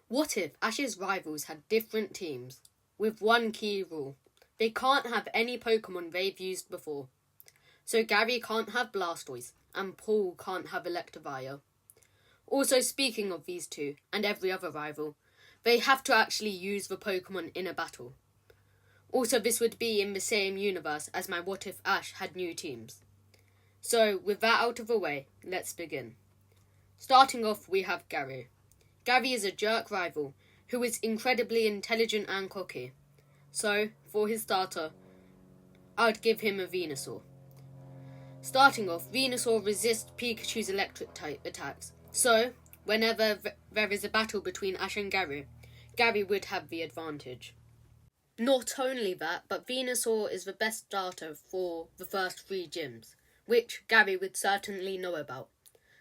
What if Ash's rivals had different teams, with one key rule? They can't have any Pokemon they've used before. So Gary can't have Blastoise, and Paul can't have Electivire. Also, speaking of these two, and every other rival, they have to actually use the Pokemon in a battle. Also, this would be in the same universe as my What If Ash had new teams. So, with that out of the way, let's begin. Starting off, we have Gary. Gary is a jerk rival who is incredibly intelligent and cocky. So, for his starter, I'd give him a Venusaur. Starting off, Venusaur resists Pikachu's electric type attacks. So, whenever there is a battle between Ash and Gary, Gary would have the advantage. Not only that, but Venusaur is the best starter for the first 3 gyms, which Gary would certainly know about.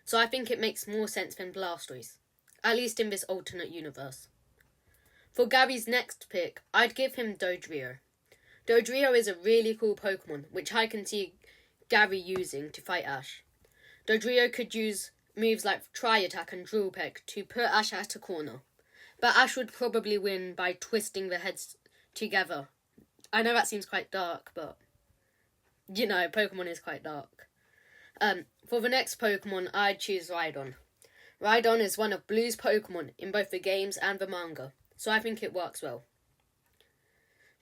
So I think it makes more sense than Blastoise, at least in this alternate universe. For Gary's next pick, I'd give him Dodrio. Dodrio is a really cool Pokemon, which I can see Gary using to fight Ash. Dodrio could use moves like Tri-Attack and Drill Peck to put Ash at a corner, but Ash would probably win by twisting the heads together. I know that seems quite dark, but Pokemon is quite dark. For the next Pokemon, I'd choose Rhydon. Rhydon is one of Blue's Pokemon in both the games and the manga, so I think it works well.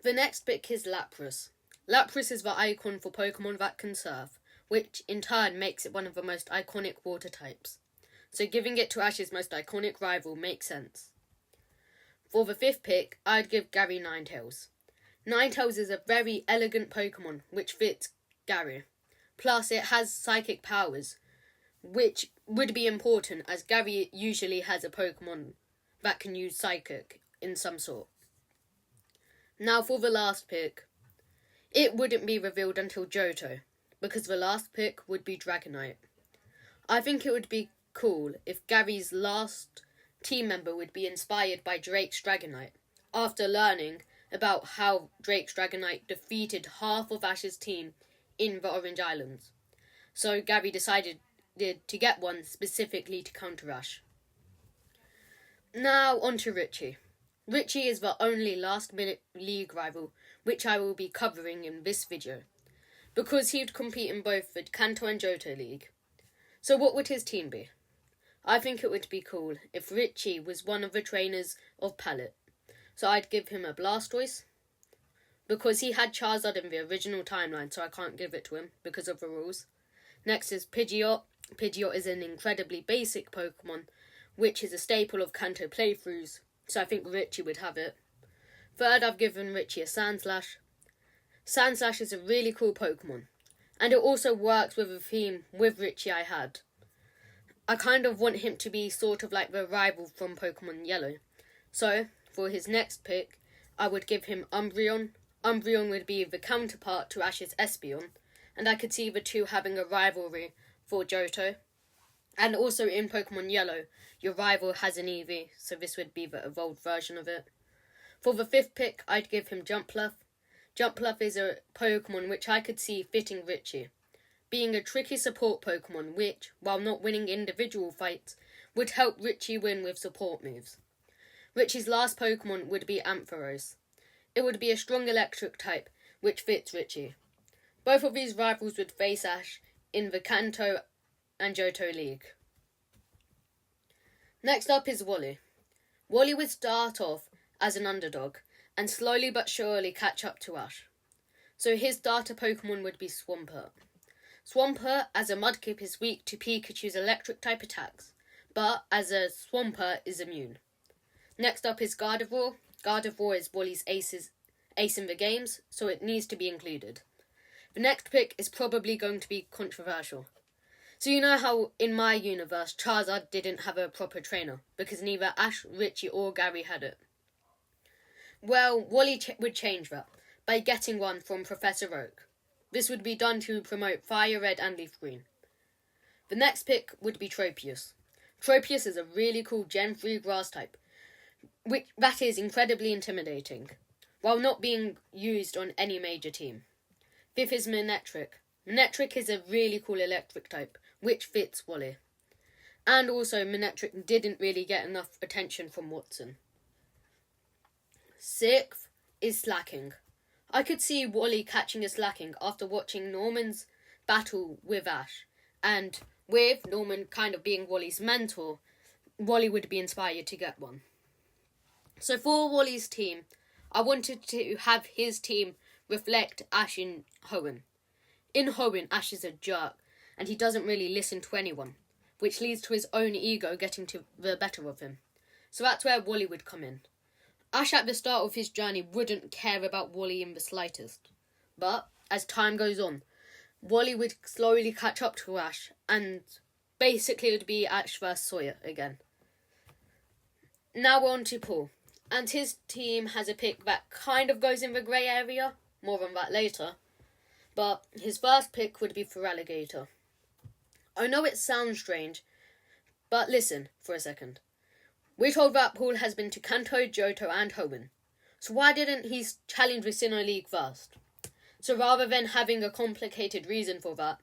The next pick is Lapras. Lapras is the icon for Pokemon that can surf, which in turn makes it one of the most iconic water types. So giving it to Ash's most iconic rival makes sense. For the 5th pick, I'd give Gary Ninetales. Ninetales is a very elegant Pokemon which fits Gary. Plus, it has psychic powers, which would be important as Gary usually has a Pokemon that can use psychic in some sort. Now for the last pick. It wouldn't be revealed until Johto, because the last pick would be Dragonite. I think it would be cool if Gary's last team member would be inspired by Drake's Dragonite, after learning about how Drake's Dragonite defeated half of Ash's team in the Orange Islands. So Gary decided to get one specifically to counter Ash. Now on to Richie. Richie is the only last-minute league rival which I will be covering in this video, because he would compete in both the Kanto and Johto League. So what would his team be? I think it would be cool if Richie was one of the trainers of Pallet. So I'd give him a Blastoise, because he had Charizard in the original timeline, so I can't give it to him because of the rules. Next is Pidgeot. Pidgeot is an incredibly basic Pokemon, which is a staple of Kanto playthroughs, so I think Richie would have it. Third, I've given Richie a Sandslash. Sandslash is a really cool Pokemon, and it also works with a theme with Richie I had. I kind of want him to be sort of like the rival from Pokemon Yellow. So, for his next pick, I would give him Umbreon. Umbreon would be the counterpart to Ash's Espeon, and I could see the two having a rivalry for Johto. And also in Pokemon Yellow, your rival has an Eevee, so this would be the evolved version of it. For the 5th pick, I'd give him Jumpluff. Jumpluff is a Pokemon which I could see fitting Richie, being a tricky support Pokemon which, while not winning individual fights, would help Richie win with support moves. Richie's last Pokemon would be Ampharos. It would be a strong electric type, which fits Richie. Both of these rivals would face Ash in the Kanto and Johto League. Next up is Wally. Wally would start off as an underdog, and slowly but surely catch up to Ash. So his starter Pokemon would be Swampert. Swampert, as a Mudkip, is weak to Pikachu's electric type attacks, but as a Swampert is immune. Next up is Gardevoir. Gardevoir is Wally's ace in the games, so it needs to be included. The next pick is probably going to be controversial. So you know how in my universe Charizard didn't have a proper trainer, because neither Ash, Richie or Gary had it. Well, Wally would change that by getting one from Professor Oak. This would be done to promote Fire Red and Leaf Green. The next pick would be Tropius. Tropius is a really cool Gen 3 grass type, that is incredibly intimidating, while not being used on any major team. 5th is Manectric. Manectric is a really cool electric type, which fits Wally. And also, Manectric didn't really get enough attention from Watson. 6th is slacking. I could see Wally catching a slacking after watching Norman's battle with Ash. And with Norman kind of being Wally's mentor, Wally would be inspired to get one. So for Wally's team, I wanted to have his team reflect Ash in Hoenn. In Hoenn, Ash is a jerk, and he doesn't really listen to anyone, which leads to his own ego getting to the better of him. So that's where Wally would come in. Ash at the start of his journey wouldn't care about Wally in the slightest. But as time goes on, Wally would slowly catch up to Ash, and basically it would be Ash vs Sawyer again. Now we're on to Paul, and his team has a pick that kind of goes in the grey area, more on that later, but his first pick would be for Alligator. I know it sounds strange, but listen for a second. We're told that Paul has been to Kanto, Johto and Hoenn, so why didn't he challenge the Sinnoh League first? So rather than having a complicated reason for that,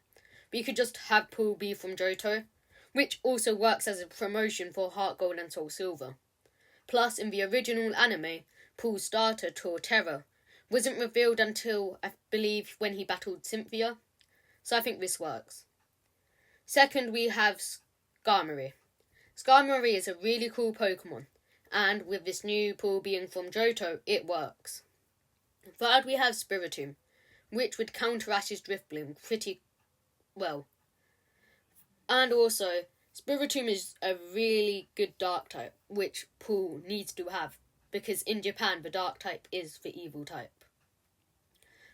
we could just have Paul be from Johto, which also works as a promotion for Heart Gold and Soul Silver. Plus, in the original anime, Paul's starter, Torterra, wasn't revealed until, I believe, when he battled Cynthia, so I think this works. Second, we have Skarmory. Skarmory is a really cool Pokemon, and with this new Paul being from Johto, it works. Third, we have Spiritomb, which would counter Ash's Drifblim pretty well. And also, Spiritomb is a really good Dark type, which Paul needs to have, because in Japan the Dark type is the evil type.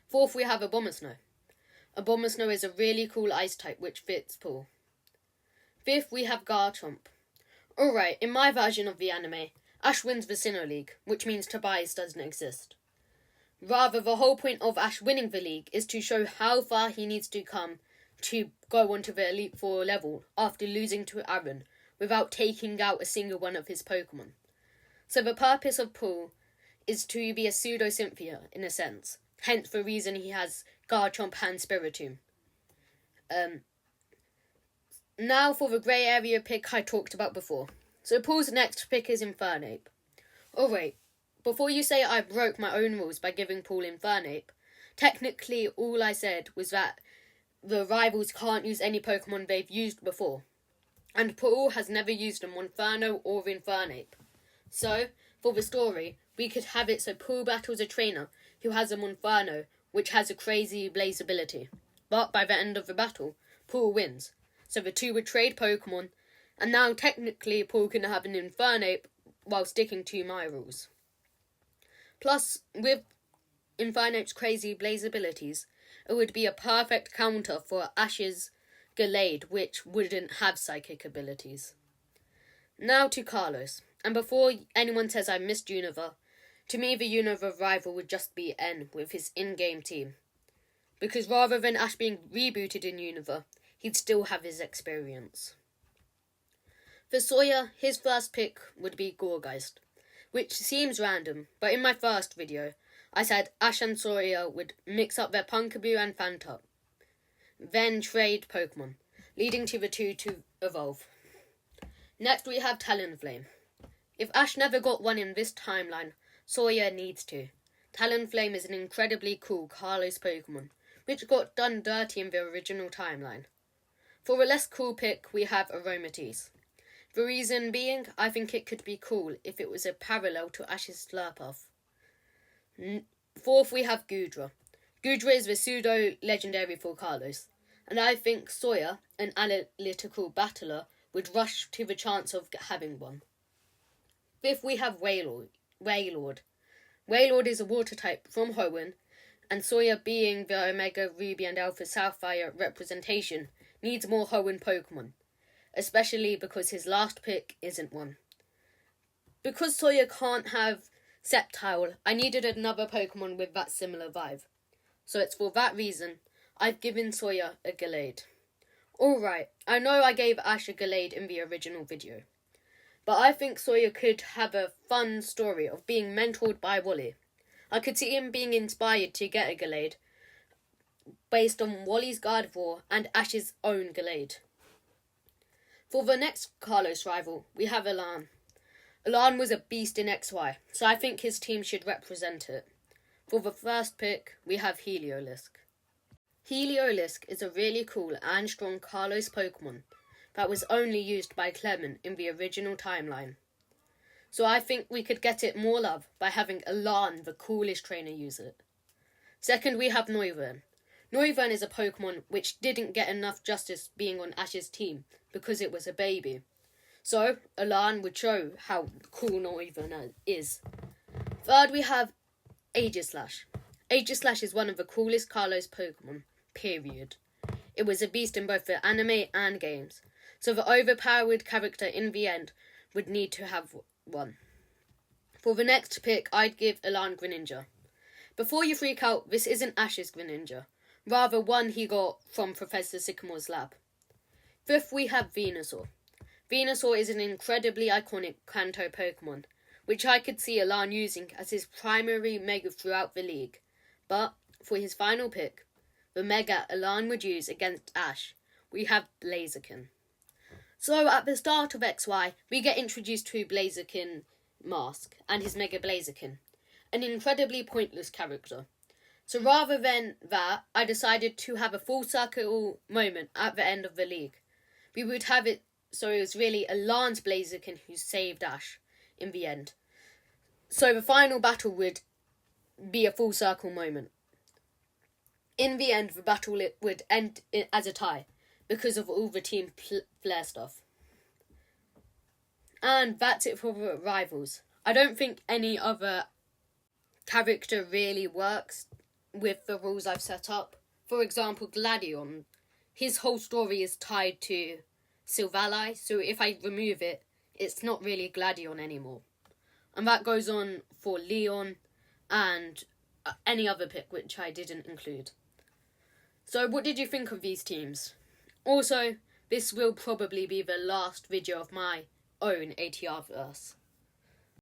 Fourth, we have Abomasnow. Abomasnow is a really cool Ice type, which fits Paul. Fifth, we have Garchomp. Alright, in my version of the anime, Ash wins the Sinnoh League, which means Tobias doesn't exist. Rather, the whole point of Ash winning the league is to show how far he needs to come to go onto the Elite Four level after losing to Aaron without taking out a single one of his Pokemon. So the purpose of Paul is to be a pseudo-Cynthia, in a sense, hence the reason he has Garchomp and Spiritomb. Now for the grey area pick I talked about before. So Paul's next pick is Infernape. Alright, before you say I broke my own rules by giving Paul Infernape, technically all I said was that the rivals can't use any Pokemon they've used before. And Paul has never used a Monferno or Infernape. So, for the story, we could have it so Paul battles a trainer who has a Monferno, which has a crazy blaze ability. But by the end of the battle, Paul wins. So the two would trade Pokemon, and now technically Paul can have an Infernape while sticking to my rules. Plus, with Infernape's crazy blaze abilities, it would be a perfect counter for Ash's Gallade, which wouldn't have psychic abilities. Now to Carlos, and before anyone says I missed Unova, to me the Unova rival would just be N with his in-game team. Because rather than Ash being rebooted in Unova, he'd still have his experience. For Sawyer, his first pick would be Gourgeist, which seems random, but in my first video, I said Ash and Sawyer would mix up their Pumpkaboo and Phantom, then trade Pokemon, leading to the two to evolve. Next we have Talonflame. If Ash never got one in this timeline, Sawyer needs to. Talonflame is an incredibly cool Carlos Pokemon, which got done dirty in the original timeline. For a less cool pick, we have Aromatisse. The reason being, I think it could be cool if it was a parallel to Ash's Slurpuff. Fourth, we have Goodra. Goodra is the pseudo-legendary for Carlos, and I think Sawyer, an analytical battler, would rush to the chance of having one. Fifth, we have Wailord. Wailord is a water type from Hoenn, and Sawyer, being the Omega Ruby and Alpha Sapphire representation, needs more Hoenn Pokemon, especially because his last pick isn't one. Because Sawyer can't have Sceptile, I needed another Pokemon with that similar vibe. So it's for that reason I've given Sawyer a Gallade. Alright, I know I gave Ash a Gallade in the original video, but I think Sawyer could have a fun story of being mentored by Wally. I could see him being inspired to get a Gallade based on Wally's Gardevoir and Ash's own Gallade. For the next Carlos rival, we have Elan. Elan was a beast in XY, so I think his team should represent it. For the first pick, we have Heliolisk. Heliolisk is a really cool and strong Carlos Pokemon that was only used by Clement in the original timeline. So I think we could get it more love by having Elan, the coolest trainer, use it. Second, we have Noivern. Noivern is a Pokemon which didn't get enough justice being on Ash's team because it was a baby. So, Elan would show how cool Noivern is. Third, we have Aegislash. Aegislash is one of the coolest Carlos Pokemon, period. It was a beast in both the anime and games, so the overpowered character in the end would need to have one. For the next pick, I'd give Elan Greninja. Before you freak out, this isn't Ash's Greninja, rather one he got from Professor Sycamore's lab. Fifth, we have Venusaur. Venusaur is an incredibly iconic Kanto Pokemon, which I could see Elan using as his primary Mega throughout the league. But, for his final pick, the Mega Elan would use against Ash, we have Blaziken. So, at the start of XY, we get introduced to Blaziken Mask and his Mega Blaziken, an incredibly pointless character. So rather than that, I decided to have a full circle moment at the end of the league. We would have it so it was really Elan's Blaziken who saved Ash in the end. So the final battle would be a full circle moment. In the end, the battle would end as a tie because of all the team flair stuff. And that's it for the rivals. I don't think any other character really works with the rules I've set up. For example, Gladion. His whole story is tied to Silvally, so if I remove it, it's not really Gladion anymore. And that goes on for Leon and any other pick which I didn't include. So what did you think of these teams? Also, this will probably be the last video of my own ATR verse.